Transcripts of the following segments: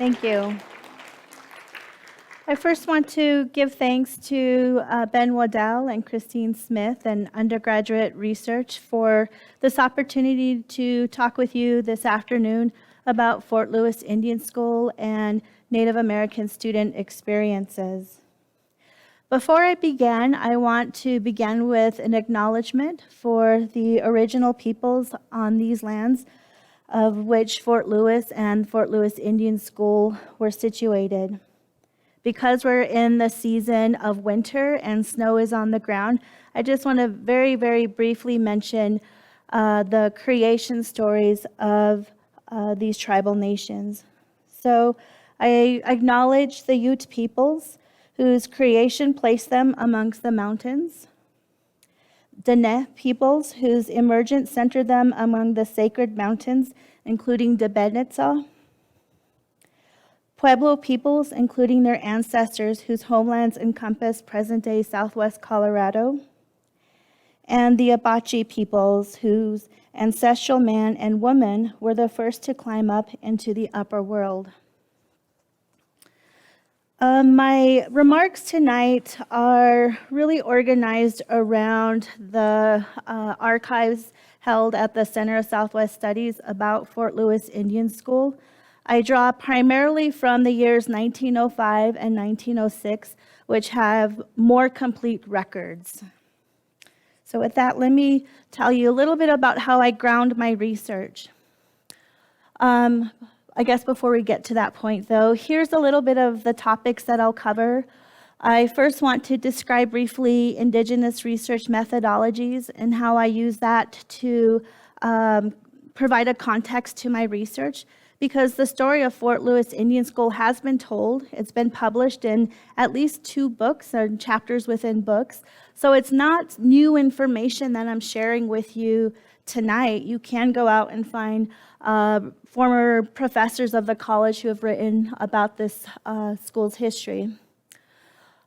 Thank you. I first want to give thanks to Ben Waddell and Christine Smith and undergraduate research for this opportunity to talk with you this afternoon about Fort Lewis Indian School and Native American student experiences. Before I begin, I want to begin with an acknowledgement for the original peoples on these lands of which Fort Lewis and Fort Lewis Indian School were situated. Because we're in the season of winter and snow is on the ground, I just want to very, very briefly mention the creation stories of these tribal nations. So I acknowledge the Ute peoples whose creation placed them amongst the mountains. Dene peoples whose emergence centered them among the sacred mountains, including Debenitza. Pueblo peoples, including their ancestors whose homelands encompass present-day southwest Colorado. And the Apache peoples whose ancestral man and woman were the first to climb up into the upper world. My remarks tonight are really organized around the archives held at the Center of Southwest Studies about Fort Lewis Indian School. I draw primarily from the years 1905 and 1906, which have more complete records. So with that, let me tell you a little bit about how I ground my research. I guess before we get to that point, though, here's a little bit of the topics that I'll cover. I first want to describe briefly Indigenous research methodologies and how I use that to provide a context to my research, because the story of Fort Lewis Indian School has been told. It's been published in at least 2 books and chapters within books. So it's not new information that I'm sharing with you tonight. You can go out and find former professors of the college who have written about this school's history.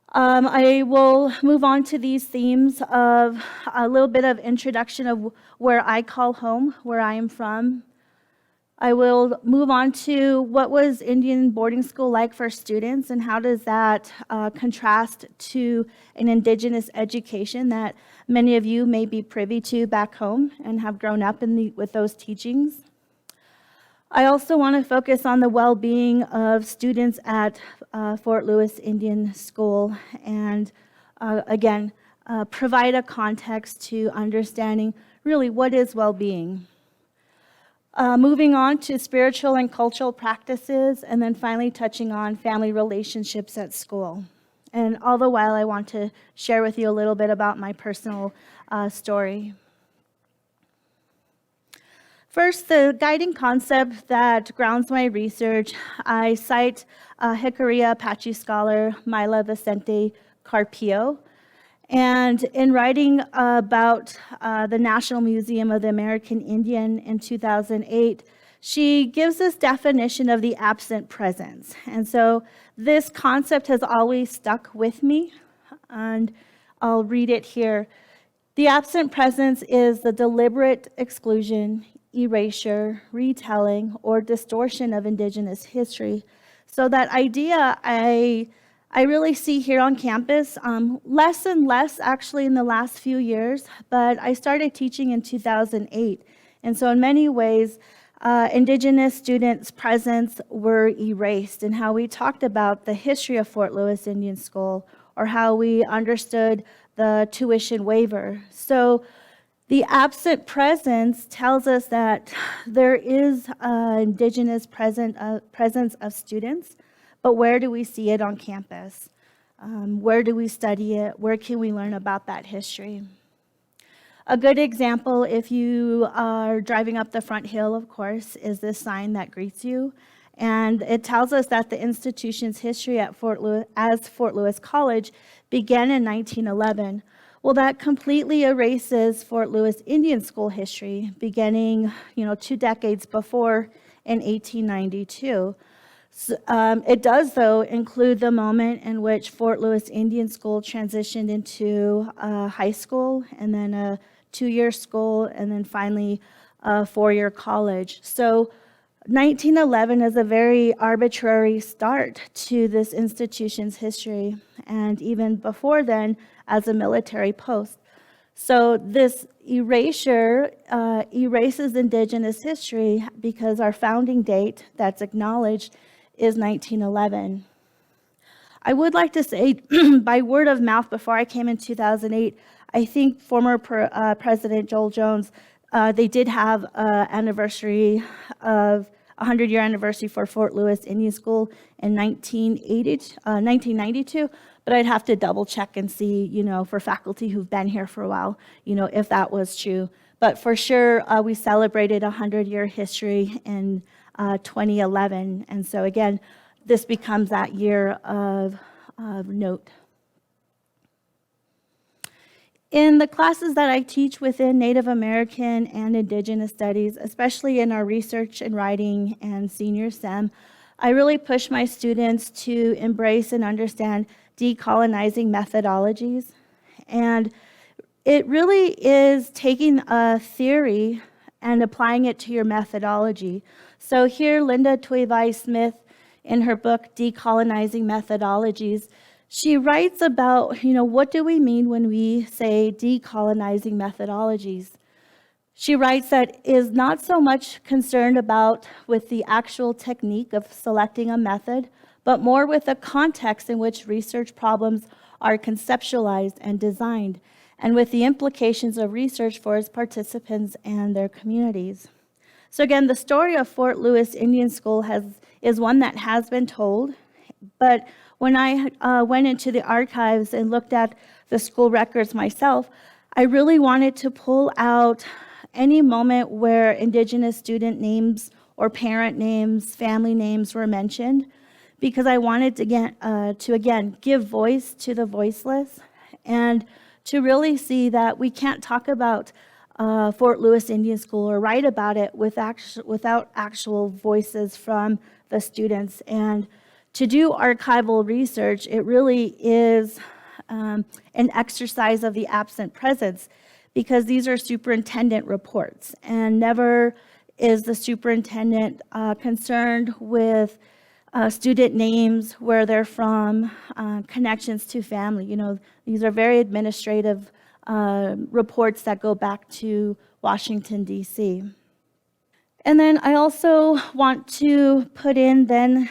I will move on to these themes of a little bit of introduction of where I call home, where I am from. I will move on to what was Indian boarding school like for students and how does that contrast to an Indigenous education that many of you may be privy to back home and have grown up with those teachings. I also want to focus on the well-being of students at Fort Lewis Indian School and again, provide a context to understanding really what is well-being. Moving on to spiritual and cultural practices, and then finally touching on family relationships at school. And all the while, I want to share with you a little bit about my personal story. First, the guiding concept that grounds my research, I cite Jicarilla Apache scholar Mila Vicente Carpio. And in writing about the National Museum of the American Indian in 2008, she gives this definition of the absent presence. And so this concept has always stuck with me, and I'll read it here. The absent presence is the deliberate exclusion, erasure, retelling, or distortion of Indigenous history. So that idea I really see here on campus, less and less actually in the last few years, but I started teaching in 2008. And so in many ways, Indigenous students' presence were erased and how we talked about the history of Fort Lewis Indian School or how we understood the tuition waiver. So the absent presence tells us that there is Indigenous presence of students, but where do we see it on campus? Where do we study it? Where can we learn about that history? A good example, if you are driving up the front hill, of course, is this sign that greets you. And it tells us that the institution's history at Fort Lewis College began in 1911. Well, that completely erases Fort Lewis Indian School history, beginning 2 decades before in 1892. It does, though, include the moment in which Fort Lewis Indian School transitioned into high school, and then a 2-year school, and then finally a 4-year college. So 1911 is a very arbitrary start to this institution's history, and even before then, as a military post. So this erasure erases Indigenous history because our founding date that's acknowledged is 1911. I would like to say, by word of mouth, before I came in 2008, I think former President Joel Jones, they did have an anniversary of 100-year anniversary for Fort Lewis Indian School in 1992, but I'd have to double check and see, for faculty who've been here for a while, if that was true. But for sure, we celebrated 100-year history in 2011. And so again, this becomes that year of note. In the classes that I teach within Native American and Indigenous studies, especially in our research and writing and senior STEM, I really push my students to embrace and understand decolonizing methodologies. And it really is taking a theory and applying it to your methodology. So here, Linda Tuivai-Smith, in her book, Decolonizing Methodologies, she writes about, what do we mean when we say decolonizing methodologies? She writes that is not so much concerned about with the actual technique of selecting a method, but more with the context in which research problems are conceptualized and designed, and with the implications of research for its participants and their communities. So again, the story of Fort Lewis Indian School is one that has been told, but when I went into the archives and looked at the school records myself, I really wanted to pull out any moment where Indigenous student names or parent names, family names were mentioned, because I wanted to again give voice to the voiceless, and to really see that we can't talk about Fort Lewis Indian School or write about it without actual voices from the students. And to do archival research, it really is an exercise of the absent presence, because these are superintendent reports, and never is the superintendent concerned with student names, where they're from, connections to family. These are very administrative reports that go back to Washington, D.C. And then I also want to put in then,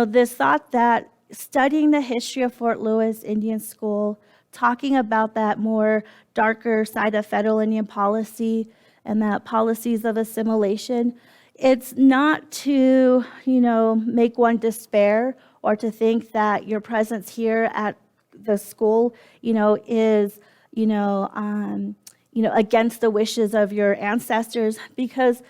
this thought that studying the history of Fort Lewis Indian School, talking about that more darker side of federal Indian policy and that policies of assimilation, it's not to, make one despair or to think that your presence here at the school, is, against the wishes of your ancestors, because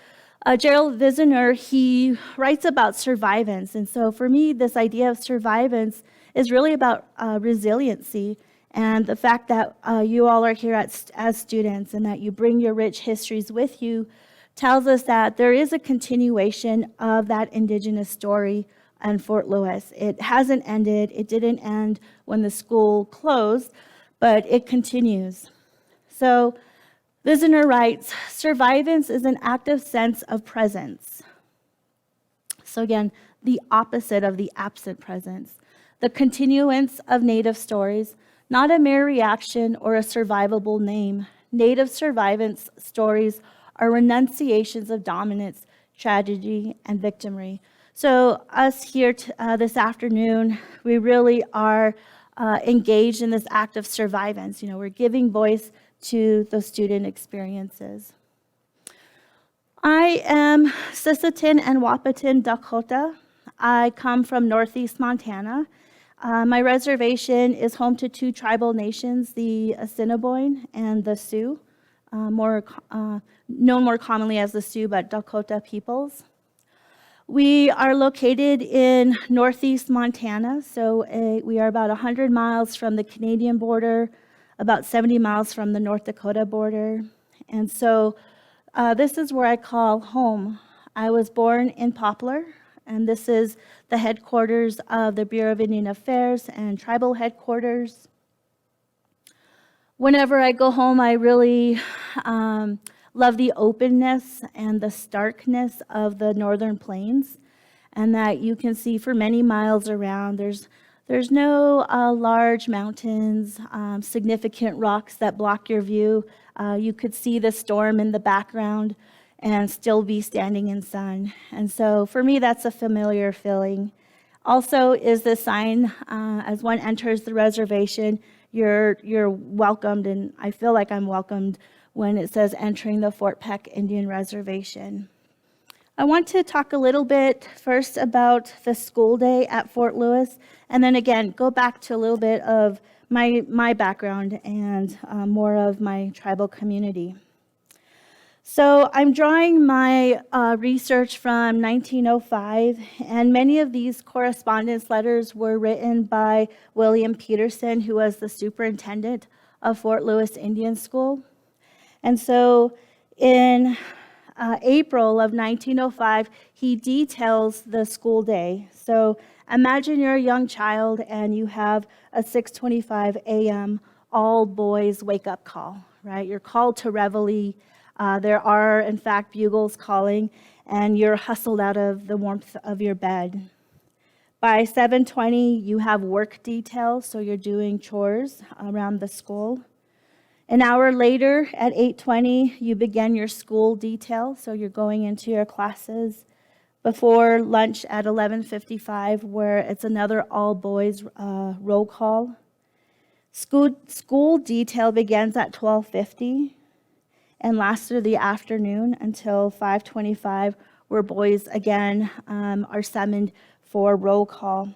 Gerald Visner, he writes about survivance. And so for me, this idea of survivance is really about resiliency, and the fact that you all are here as students and that you bring your rich histories with you tells us that there is a continuation of that Indigenous story in Fort Lewis. It hasn't ended. It didn't end when the school closed, but it continues. So Visner writes, survivance is an active sense of presence. So again, the opposite of the absent presence. The continuance of Native stories, not a mere reaction or a survivable name. Native survivance stories are renunciations of dominance, tragedy, and victimry. So us here this afternoon, we really are engaged in this act of survivance. We're giving voice to those student experiences. I am Sisseton and Wahpeton Dakota. I come from Northeast Montana. My reservation is home to two tribal nations, the Assiniboine and the Sioux, known more commonly as the Sioux, but Dakota peoples. We are located in Northeast Montana, so we are about 100 miles from the Canadian border, about 70 miles from the North Dakota border. And so this is where I call home. I was born in Poplar, and this is the headquarters of the Bureau of Indian Affairs and tribal headquarters. Whenever I go home, I really love the openness and the starkness of the northern plains, and that you can see for many miles around. There's no large mountains, significant rocks that block your view. You could see the storm in the background and still be standing in sun. And so for me, that's a familiar feeling. Also is the sign, as one enters the reservation, you're welcomed, and I feel like I'm welcomed when it says entering the Fort Peck Indian Reservation. I want to talk a little bit first about the school day at Fort Lewis, and then again, go back to a little bit of my background and more of my tribal community. So I'm drawing my research from 1905, and many of these correspondence letters were written by William Peterson, who was the superintendent of Fort Lewis Indian School. And so in April of 1905, he details the school day. So imagine you're a young child and you have a 6:25 a.m. all boys wake up call, right? You're called to reveille. There are, in fact, bugles calling, and you're hustled out of the warmth of your bed. By 7:20, you have work details, so you're doing chores around the school. An hour later, at 8:20, you begin your school detail, so you're going into your classes. Before lunch at 11:55, where it's another all-boys roll call. School detail begins at 12:50 and lasts through the afternoon until 5:25, where boys again are summoned for roll call.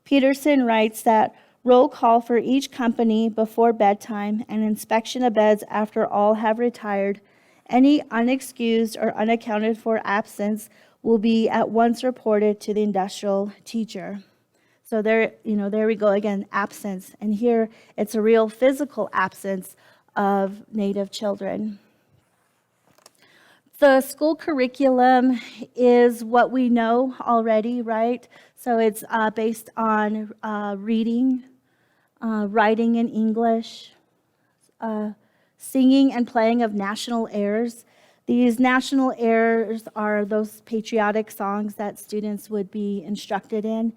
Peterson writes that roll call for each company before bedtime and inspection of beds after all have retired. Any unexcused or unaccounted for absence will be at once reported to the industrial teacher. So there we go again, absence. And here it's a real physical absence of Native children. The school curriculum is what we know already, right? So it's based on reading, writing in English, singing and playing of national airs. These national airs are those patriotic songs that students would be instructed in,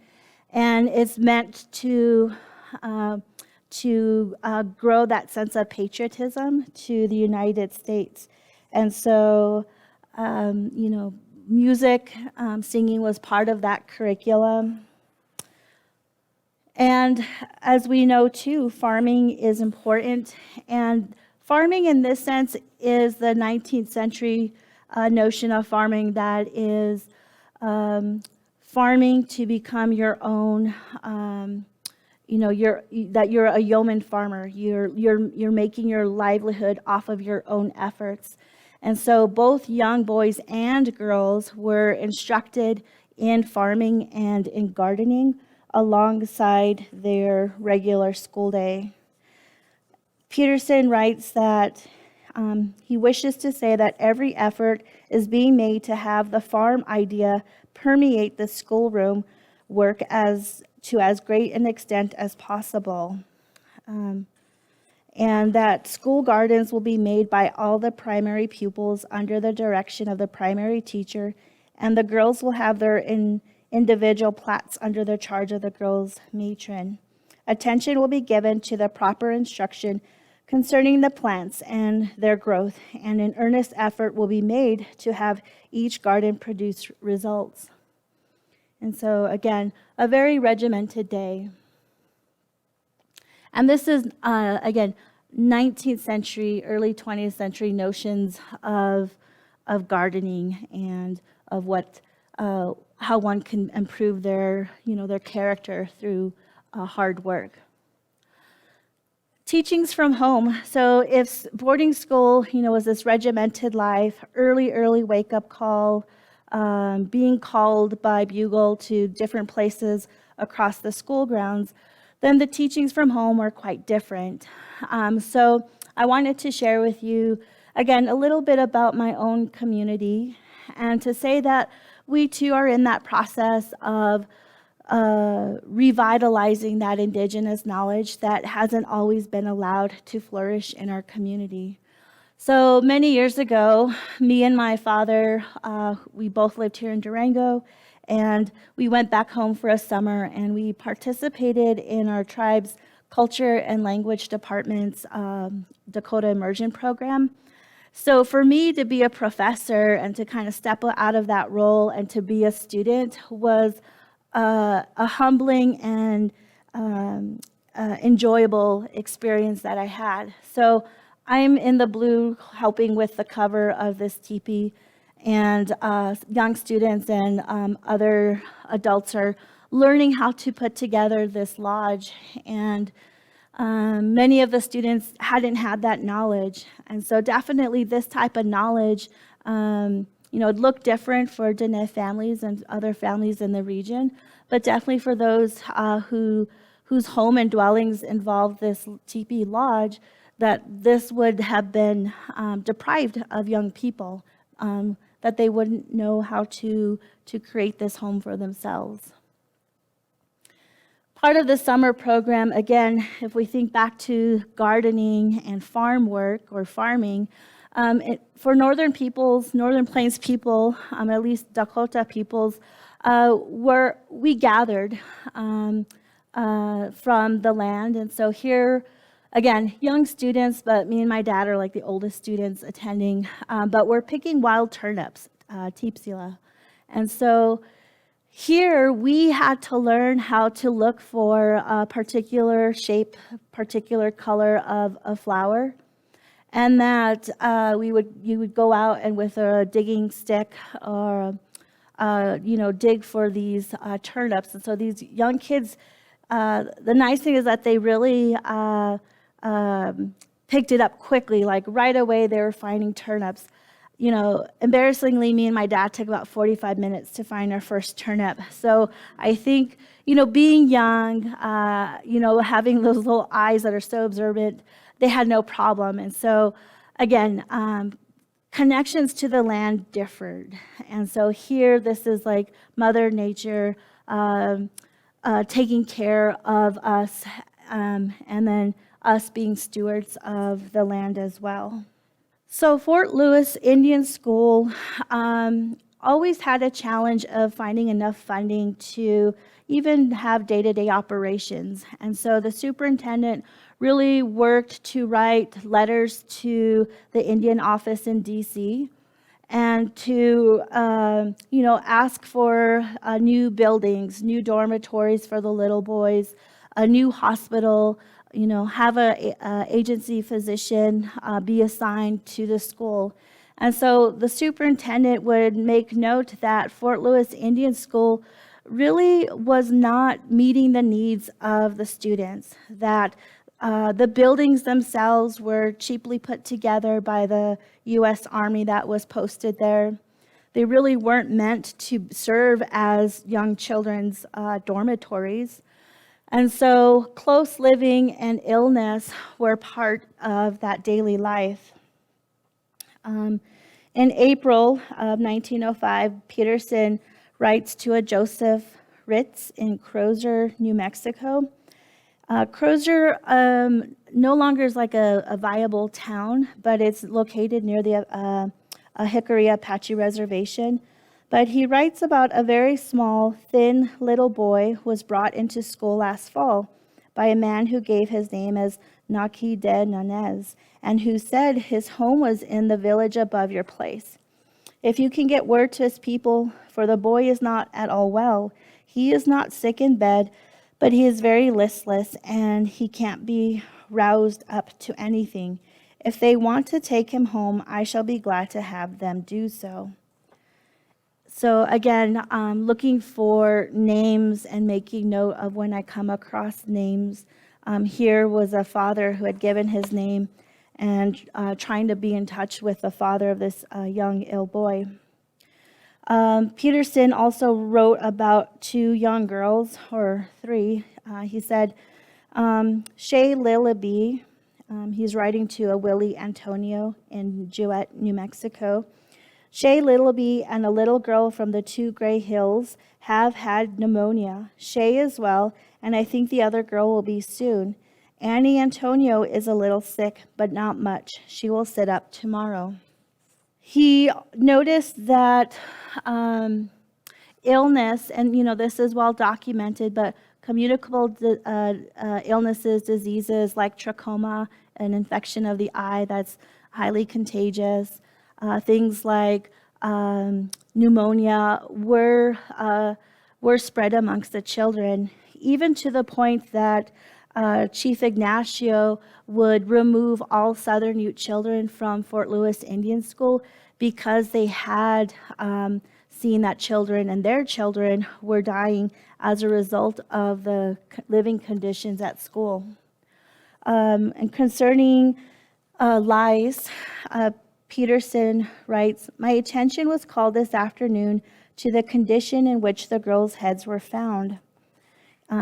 and it's meant to grow that sense of patriotism to the United States. And so, music, singing was part of that curriculum. And as we know too, farming is important. And farming in this sense is the 19th century notion of farming that is farming to become your own, that you're a yeoman farmer. You're making your livelihood off of your own efforts. And so both young boys and girls were instructed in farming and in gardening alongside their regular school day. Peterson writes that he wishes to say that every effort is being made to have the farm idea permeate the schoolroom work to as great an extent as possible. And that school gardens will be made by all the primary pupils under the direction of the primary teacher, and the girls will have their individual plats under the charge of the girls' matron. Attention will be given to the proper instruction concerning the plants and their growth, and an earnest effort will be made to have each garden produce results. And so, again, a very regimented day. And this is, again, 19th century, early 20th century notions of gardening and of how one can improve their character through hard work. Teachings from home. So if boarding school, was this regimented life, early wake-up call, being called by bugle to different places across the school grounds, then the teachings from home are quite different. So I wanted to share with you, again, a little bit about my own community, and to say that we too are in that process of revitalizing that Indigenous knowledge that hasn't always been allowed to flourish in our community. So many years ago, me and my father, we both lived here in Durango, and we went back home for a summer, and we participated in our tribe's culture and language department's Dakota immersion program. So for me to be a professor and to kind of step out of that role and to be a student was a humbling and enjoyable experience that I had. So I'm in the blue helping with the cover of this teepee, and young students and other adults are learning how to put together this lodge. And many of the students hadn't had that knowledge. And so definitely this type of knowledge, it looked different for Diné families and other families in the region, but definitely for those whose home and dwellings involved this teepee lodge, that this would have been deprived of young people, that they wouldn't know how to create this home for themselves. Part of the summer program, again, if we think back to gardening and farm work or farming, for Northern peoples, Northern Plains people, at least Dakota peoples, we gathered from the land. And so here, again, young students, but me and my dad are like the oldest students attending, but we're picking wild turnips, Teepsila. And so here we had to learn how to look for a particular shape, particular color of a flower, and that you would go out and with a digging stick or dig for these turnips. And so these young kids, the nice thing is that they really picked it up quickly, like right away they were finding turnips. Embarrassingly, me and my dad took about 45 minutes to find our first turnip. So I think, being young, having those little eyes that are so observant, they had no problem. And so, again, connections to the land differed. And so here, this is like Mother Nature taking care of us, and then us being stewards of the land as well. So Fort Lewis Indian School always had a challenge of finding enough funding to even have day-to-day operations. And so the superintendent really worked to write letters to the Indian office in DC and to ask for new buildings, new dormitories for the little boys, a new hospital, have a agency physician be assigned to the school. And so the superintendent would make note that Fort Lewis Indian School really was not meeting the needs of the students, that the buildings themselves were cheaply put together by the U.S. Army that was posted there. They really weren't meant to serve as young children's dormitories. And so close living and illness were part of that daily life. In April of 1905, Peterson writes to a Joseph Ritz in Crozer, New Mexico. Crozer no longer is like a viable town, but it's located near the Hickory Apache Reservation. But he writes about a very small, thin little boy who was brought into school last fall by a man who gave his name as Naki de Nanez, and who said his home was in the village above your place. If you can get word to his people, for the boy is not at all well. He is not sick in bed, but he is very listless, and he can't be roused up to anything. If they want to take him home, I shall be glad to have them do so. So again, looking for names and making note of when I come across names. Here was a father who had given his name and trying to be in touch with the father of this young ill boy. Peterson also wrote about two young girls, or three. He said, Shay Lillaby, he's writing to a Willie Antonio in Jewett, New Mexico. Shay Littleby and a little girl from the Two Gray Hills have had pneumonia. Shay is well, and I think the other girl will be soon. Annie Antonio is a little sick, but not much. She will sit up tomorrow. He noticed that illness, and this is well documented, but communicable illnesses, diseases like trachoma, an infection of the eye that's highly contagious, things like pneumonia were spread amongst the children, even to the point that Chief Ignacio would remove all Southern Ute children from Fort Lewis Indian School because they had seen that children and their children were dying as a result of the living conditions at school. And concerning lies, Peterson writes, "My attention was called this afternoon to the condition in which the girls' heads were found."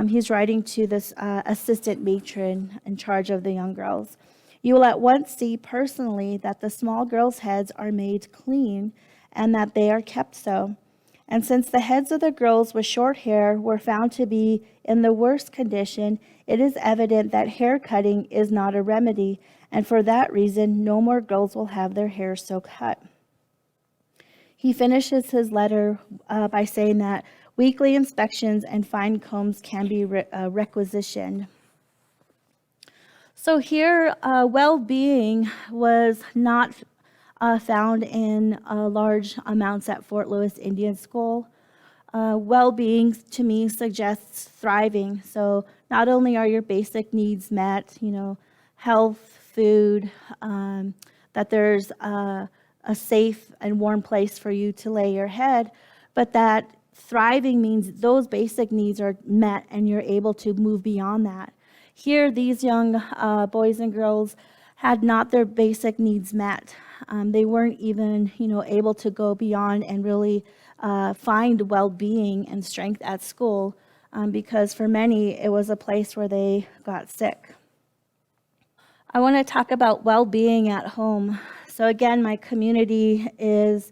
He's writing to this assistant matron in charge of the young girls. "You will at once see personally that the small girls' heads are made clean and that they are kept so. And since the heads of the girls with short hair were found to be in the worst condition, it is evident that hair cutting is not a remedy, and for that reason, no more girls will have their hair so cut." He finishes his letter by saying that weekly inspections and fine combs can be requisitioned. So here, well-being was not found in large amounts at Fort Lewis Indian School. Well-being to me suggests thriving. So not only are your basic needs met, health, food, that there's a safe and warm place for you to lay your head, but that thriving means those basic needs are met and you're able to move beyond that. Here, these young boys and girls had not their basic needs met. They weren't even, able to go beyond and really find well-being and strength at school because for many, it was a place where they got sick. I want to talk about well-being at home. So again, my community is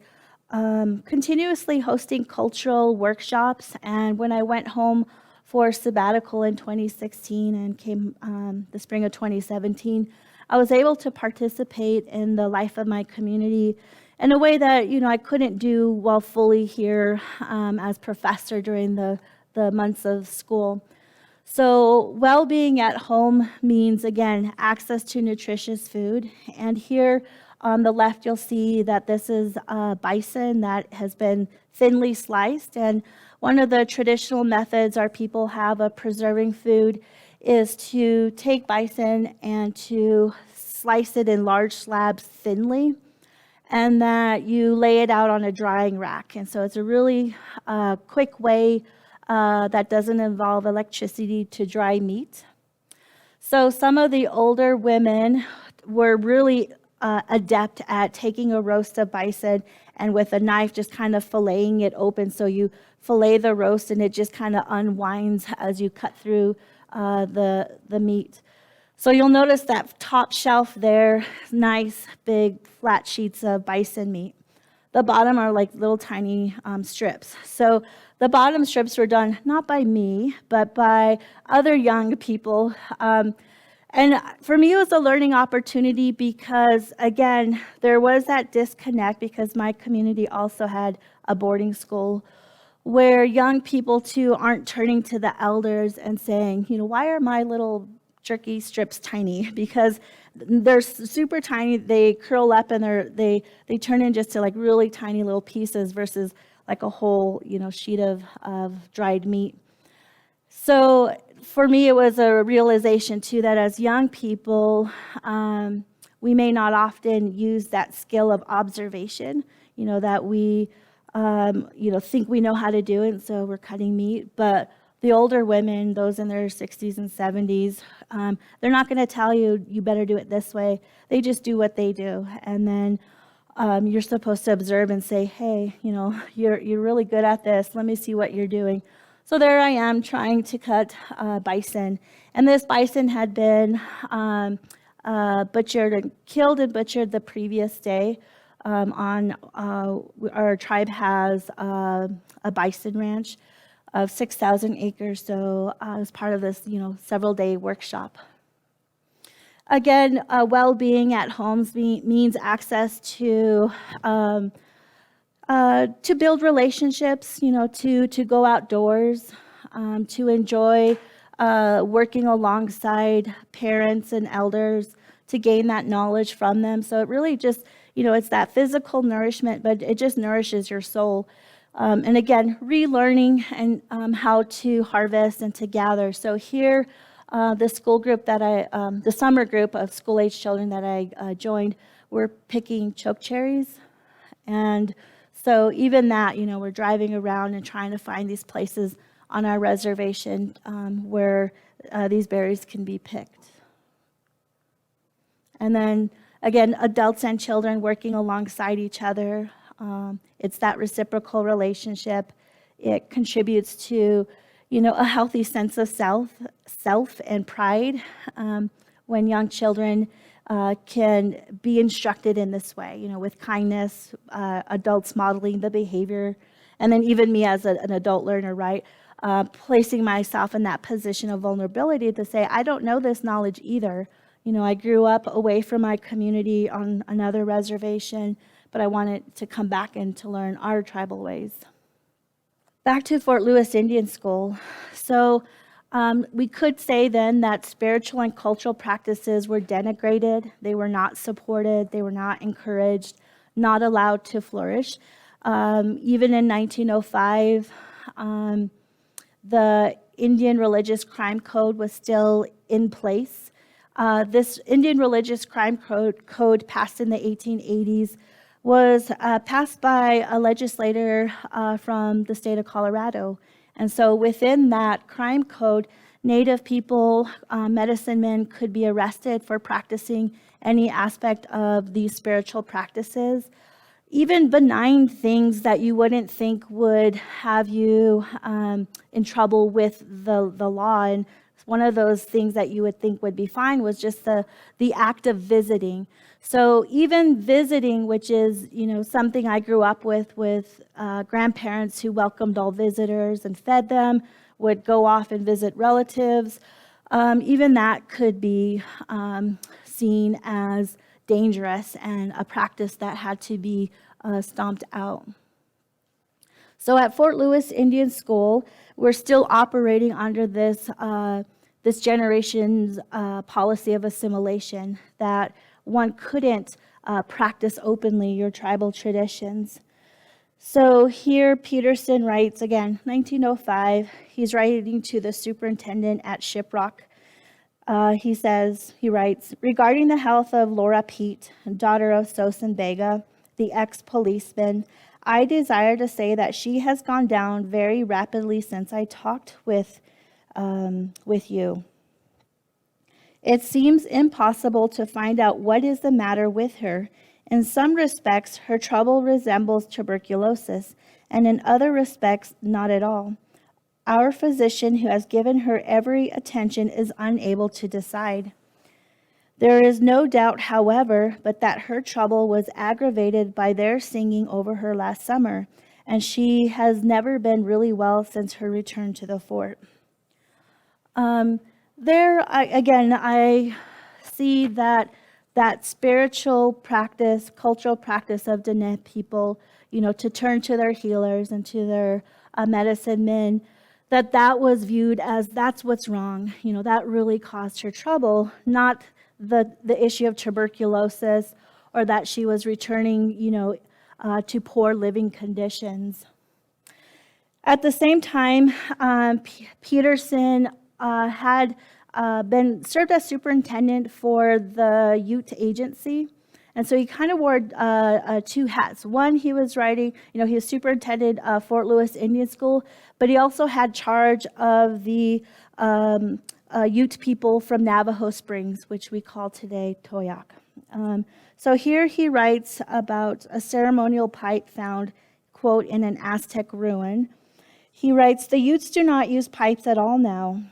continuously hosting cultural workshops, and when I went home for sabbatical in 2016 and came the spring of 2017, I was able to participate in the life of my community in a way that I couldn't do while fully here as professor during the months of school. So well-being at home means, again, access to nutritious food. And here on the left, you'll see that this is bison that has been thinly sliced. And one of the traditional methods our people have of preserving food is to take bison and to slice it in large slabs thinly, and that you lay it out on a drying rack. And so it's a really quick way that doesn't involve electricity to dry meat. So some of the older women were really adept at taking a roast of bison and with a knife just kind of filleting it open. So you fillet the roast and it just kind of unwinds as you cut through the meat. So you'll notice that top shelf there, nice big flat sheets of bison meat. The bottom are like little tiny strips. So the bottom strips were done not by me, but by other young people. And for me, it was a learning opportunity because, again, there was that disconnect because my community also had a boarding school where young people, too, aren't turning to the elders and saying, why are my little jerky strips tiny? Because they're super tiny, they curl up and they turn in just to like really tiny little pieces versus like a whole sheet of dried meat. So for me, it was a realization too that as young people, we may not often use that skill of observation, that we think we know how to do it, and so we're cutting meat. But the older women, those in their 60s and 70s, they're not going to tell you, you better do it this way. They just do what they do. And then you're supposed to observe and say, hey, you're really good at this. Let me see what you're doing. So there I am trying to cut bison. And this bison had been butchered and killed and butchered the previous day. Our tribe has a bison ranch of 6,000 acres, so as part of this, several-day workshop. Again, well-being at homes means access to build relationships, to go outdoors, to enjoy working alongside parents and elders, to gain that knowledge from them. So it really just, it's that physical nourishment, but it just nourishes your soul. And again, relearning and how to harvest and to gather. So here, the school group the summer group of school-age children that I joined, we're picking choke cherries. And so even that, we're driving around and trying to find these places on our reservation where these berries can be picked. And then again, adults and children working alongside each other. It's that reciprocal relationship. It contributes to, a healthy sense of self and pride when young children can be instructed in this way, with kindness, adults modeling the behavior, and then even me as an adult learner, right? Placing myself in that position of vulnerability to say, I don't know this knowledge either. I grew up away from my community on another reservation, but I wanted to come back and to learn our tribal ways. Back to Fort Lewis Indian School. So we could say then that spiritual and cultural practices were denigrated. They were not supported. They were not encouraged, not allowed to flourish. Even in 1905, the Indian Religious Crime Code was still in place. This Indian Religious Crime Code passed in the 1880s was passed by a legislator from the state of Colorado. And so within that crime code, Native people, medicine men could be arrested for practicing any aspect of these spiritual practices. Even benign things that you wouldn't think would have you in trouble with the law. And one of those things that you would think would be fine was just the act of visiting. So even visiting, which is, something I grew up with grandparents who welcomed all visitors and fed them, would go off and visit relatives, even that could be seen as dangerous and a practice that had to be stomped out. So at Fort Lewis Indian School, we're still operating under this generation's policy of assimilation, that one couldn't practice openly your tribal traditions. So here Peterson writes, again, 1905, he's writing to the superintendent at Shiprock. He writes, regarding the health of Laura Pete, daughter of Sosan Bega, the ex-policeman, I desire to say that she has gone down very rapidly since I talked with you. It seems impossible to find out what is the matter with her. In some respects, her trouble resembles tuberculosis, and in other respects, not at all. Our physician, who has given her every attention, is unable to decide. There is no doubt, however, but that her trouble was aggravated by their singing over her last summer, and she has never been really well since her return to the fort. I see that spiritual practice, cultural practice of Dene people, to turn to their healers and to their medicine men, that was viewed as that's what's wrong. That really caused her trouble, not the issue of tuberculosis or that she was returning, to poor living conditions. At the same time, Peterson had been served as superintendent for the Ute agency. And so he kind of wore two hats. One, he was writing, he was superintendent of Fort Lewis Indian School, but he also had charge of the Ute people from Navajo Springs, which we call today Toyac. So here he writes about a ceremonial pipe found, quote, in an Aztec ruin. He writes, the Utes do not use pipes at all now.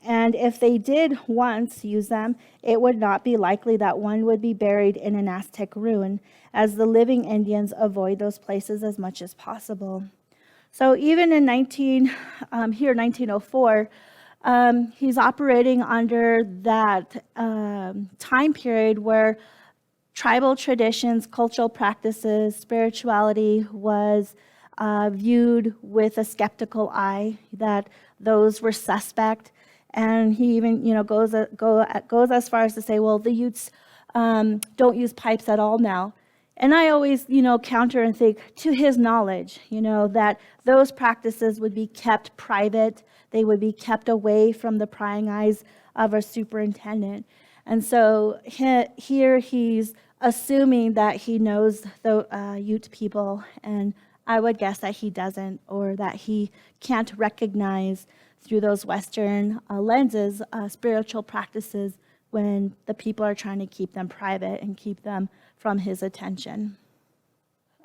And if they did once use them, it would not be likely that one would be buried in an Aztec ruin, as the living Indians avoid those places as much as possible. So even in 1904, He's operating under that time period where tribal traditions, cultural practices, spirituality was viewed with a skeptical eye, that those were suspect. And he even, goes as far as to say, well, the Utes don't use pipes at all now. And I always, counter and think, to his knowledge, that those practices would be kept private. They would be kept away from the prying eyes of a superintendent. And so here he's assuming that he knows the Ute people, and I would guess that he doesn't, or that he can't recognize through those Western lenses spiritual practices when the people are trying to keep them private and keep them from his attention.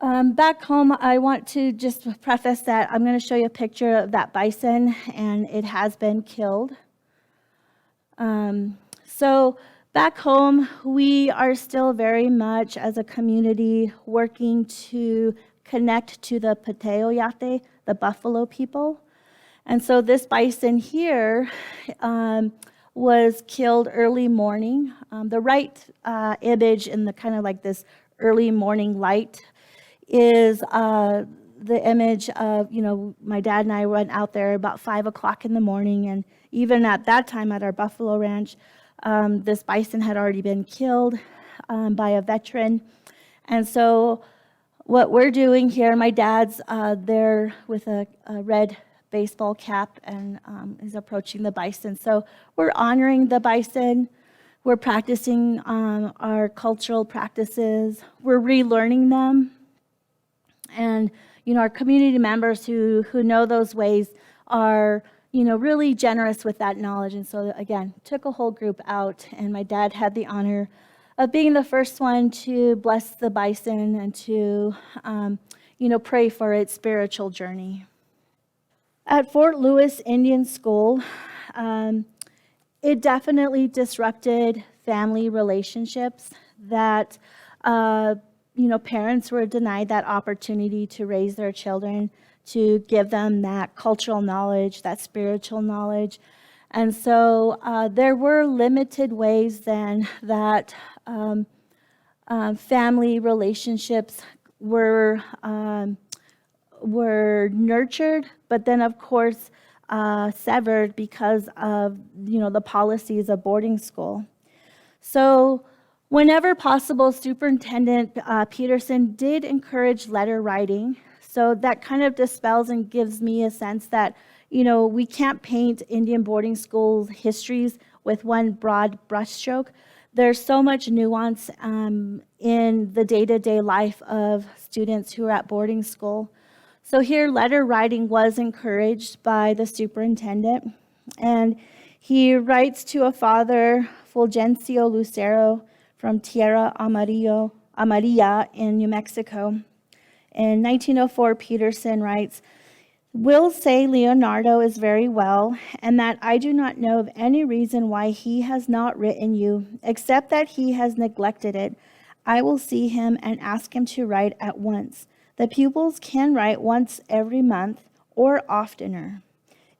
Back home, I want to just preface that I'm going to show you a picture of that bison, and it has been killed. So back home, we are still very much, as a community, working to connect to the Pateoyate, the buffalo people. And so this bison here was killed early morning. The right image in the kind of like this early morning light is the image of, my dad and I went out there about 5 o'clock in the morning, and even at that time at our buffalo ranch, this bison had already been killed by a veteran. And so what we're doing here, my dad's there with a red baseball cap and is approaching the bison. So we're honoring the bison. We're practicing our cultural practices. We're relearning them. And, our community members who know those ways are, really generous with that knowledge. And so, again, took a whole group out, and my dad had the honor of being the first one to bless the bison and to, pray for its spiritual journey. At Fort Lewis Indian School, it definitely disrupted family relationships that, parents were denied that opportunity to raise their children, to give them that cultural knowledge, that spiritual knowledge. And so there were limited ways then that family relationships were nurtured, but then of course severed because of the policies of boarding school. So whenever possible, Superintendent Peterson did encourage letter writing. So that kind of dispels and gives me a sense that we can't paint Indian boarding school histories with one broad brushstroke. There's so much nuance in the day-to-day life of students who are at boarding school. So here, letter writing was encouraged by the superintendent, and he writes to a father, Fulgencio Lucero, from Tierra Amarilla in New Mexico. In 1904, Peterson writes, "Will say Leonardo is very well, and that I do not know of any reason why he has not written you, except that he has neglected it. I will see him and ask him to write at once. The pupils can write once every month or oftener,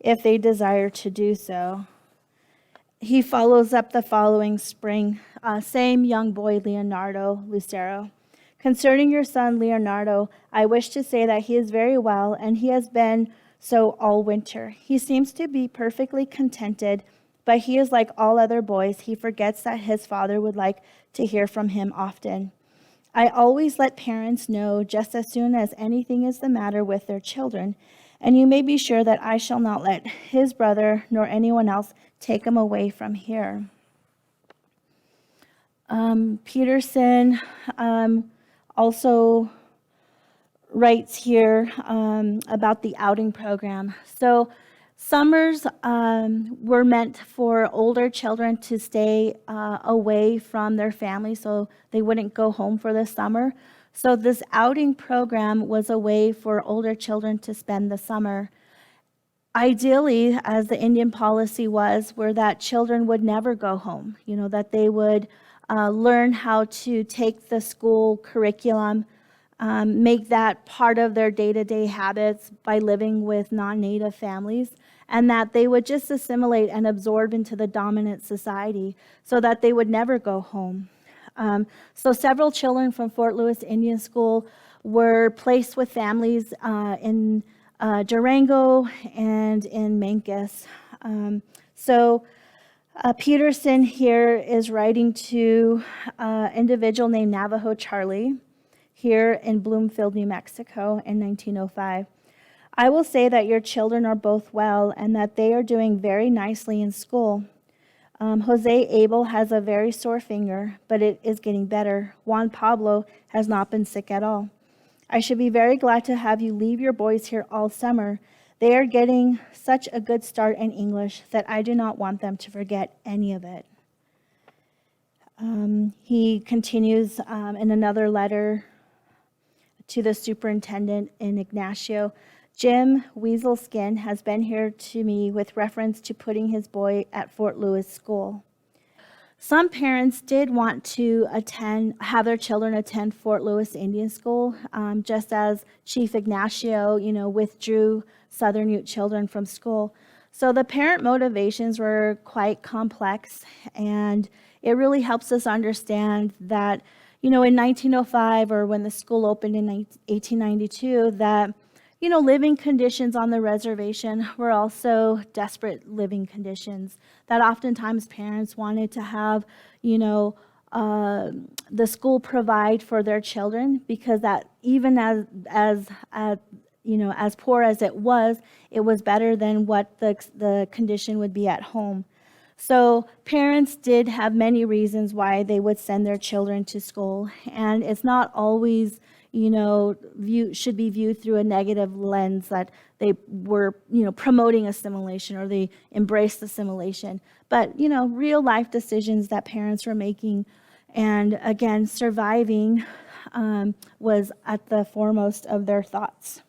if they desire to do so." He follows up the following spring, same young boy, Leonardo Lucero. "Concerning your son, Leonardo, I wish to say that he is very well, and he has been so all winter. He seems to be perfectly contented, but he is like all other boys. He forgets that his father would like to hear from him often. I always let parents know just as soon as anything is the matter with their children, and you may be sure that I shall not let his brother nor anyone else take him away from here." Peterson also writes here about the outing program. So summers were meant for older children to stay away from their family, so they wouldn't go home for the summer. So this outing program was a way for older children to spend the summer. Ideally, as the Indian policy was, were that children would never go home, that they would learn how to take the school curriculum, make that part of their day-to-day habits by living with non-Native families, and that they would just assimilate and absorb into the dominant society so that they would never go home. So several children from Fort Lewis Indian School were placed with families in Durango and in Mancos. So Peterson here is writing to an individual named Navajo Charlie here in Bloomfield, New Mexico in 1905. I will say that your children are both well and that they are doing very nicely in school. Jose Abel has a very sore finger, but it is getting better. Juan Pablo has not been sick at all. I should be very glad to have you leave your boys here all summer. They are getting such a good start in English that I do not want them to forget any of it. He continues in another letter to the superintendent in Ignacio. Jim Weaselskin has been here to me with reference to putting his boy at Fort Lewis School. Some parents did want to have their children attend Fort Lewis Indian School, just as Chief Ignacio, withdrew Southern Ute children from school. So the parent motivations were quite complex, and it really helps us understand that, in 1905 or when the school opened in 1892, that living conditions on the reservation were also desperate living conditions, that oftentimes parents wanted to have, the school provide for their children, because that even as poor as it was better than what the condition would be at home. So parents did have many reasons why they would send their children to school, and it's not always should be viewed through a negative lens that they were, promoting assimilation or they embraced assimilation. But, real life decisions that parents were making, and again, surviving was at the foremost of their thoughts.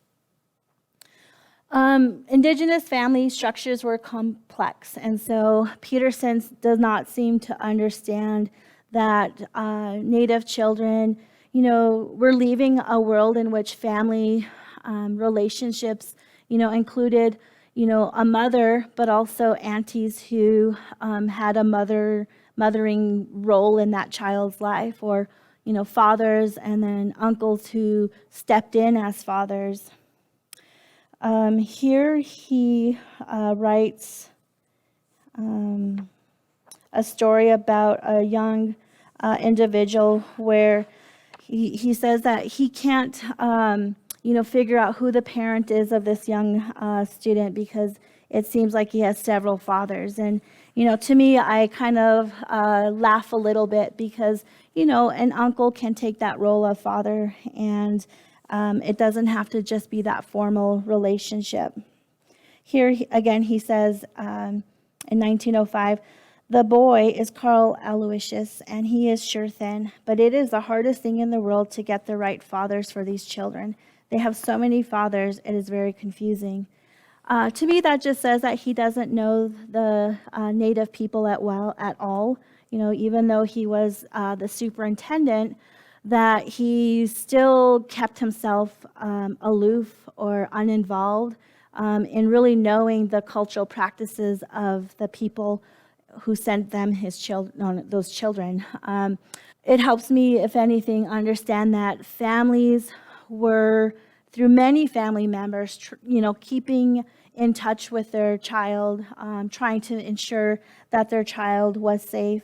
Indigenous family structures were complex, and so Peterson does not seem to understand that Native children, we're leaving a world in which family relationships, included, a mother, but also aunties who had a mothering role in that child's life, or, fathers and then uncles who stepped in as fathers. Here he writes a story about a young individual where he says that he can't, figure out who the parent is of this young student, because it seems like he has several fathers. And, to me, I kind of laugh a little bit, because, an uncle can take that role of father, and it doesn't have to just be that formal relationship. Here, again, he says in 1905, the boy is Carl Aloysius, and he is sure thin, but it is the hardest thing in the world to get the right fathers for these children. They have so many fathers, it is very confusing. To me, that just says that he doesn't know the Native people at all. Even though he was the superintendent, that he still kept himself aloof or uninvolved in really knowing the cultural practices of the people who sent them those children. It helps me, if anything, understand that families were, through many family members, keeping in touch with their child, trying to ensure that their child was safe,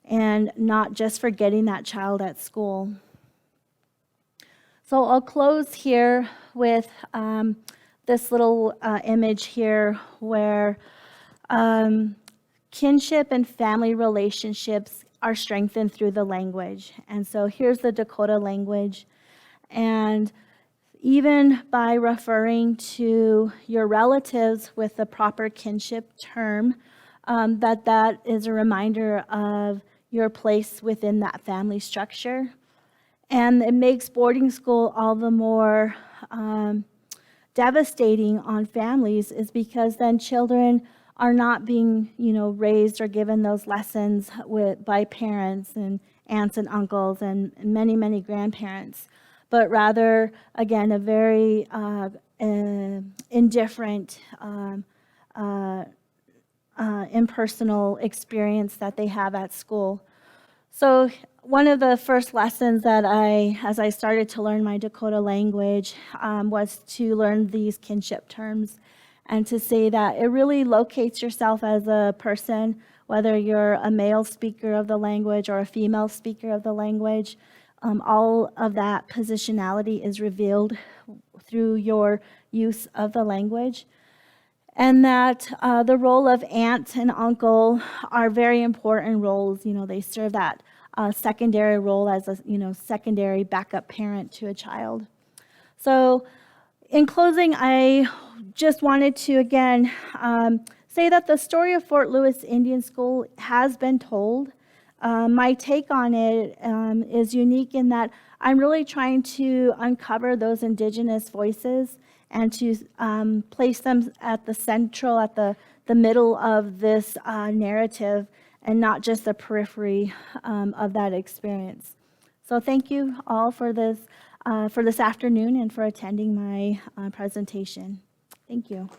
and not just forgetting that child at school. So I'll close here with this little image here where kinship and family relationships are strengthened through the language. And so here's the Dakota language. And even by referring to your relatives with the proper kinship term, that is a reminder of your place within that family structure. And it makes boarding school all the more devastating on families, is because then children are not being, raised or given those lessons by parents and aunts and uncles and many, many grandparents, but rather, again, a very indifferent impersonal experience that they have at school. So one of the first lessons that as I started to learn my Dakota language, was to learn these kinship terms and to say that it really locates yourself as a person, whether you're a male speaker of the language or a female speaker of the language. All of that positionality is revealed through your use of the language. And that the role of aunt and uncle are very important roles. You know, they serve that secondary role as a, secondary backup parent to a child. So in closing, I just wanted to again say that the story of Fort Lewis Indian School has been told. My take on it is unique in that I'm really trying to uncover those Indigenous voices and to place them at the middle of this narrative and not just the periphery of that experience. So thank you all for this afternoon and for attending my presentation. Thank you.